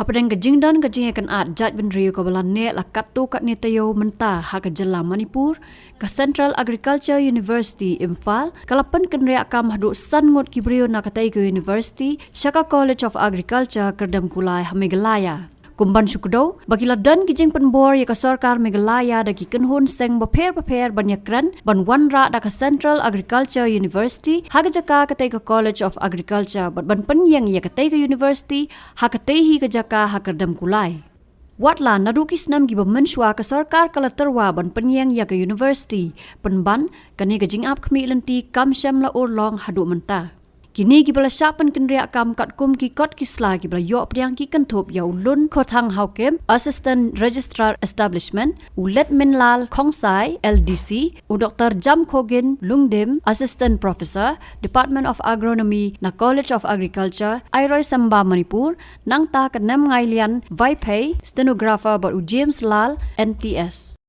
Hapadang kajing dan kajing akan jat benrio ke balan ne lakat tu kat ni tayo mentah ha ke jela Manipur ke Central Agriculture University Imphal kalapan kenriak kam haduk san ngot kibrio na katai ke University Shaka College of Agriculture Kyrdem Kulai Meghalaya. Kumban syukdo bakila dan kijing penbor ya ke sarkar Meghalaya dagi kenhun seng beper banyakran ban wanra da ke Central Agriculture University ha jaka katai ke College of Agriculture ban penyang ya katai ke University ha katai hi ke jaka ha Kyrdem Kulai. Watla nadukis nam giba menswa ke sarkar kalaterwa ban penyang ya ke University penban kani kajing ap khmi lenti kam syam la urlong hadu mentah. Kini gibala syapan kenriak kam kat kum ki kot kisla gibala yok priang ki kentup ya ulun kothang haukem Assistant Registrar Establishment ulet minlal khongsai LDC u Dr. Jam Khogin Lungdim Assistant Professor Department of Agronomy na College of Agriculture Airoy Samba Manipur nang ta kanam ngai lian Vaipei Stenographer bar u James Lal NTS.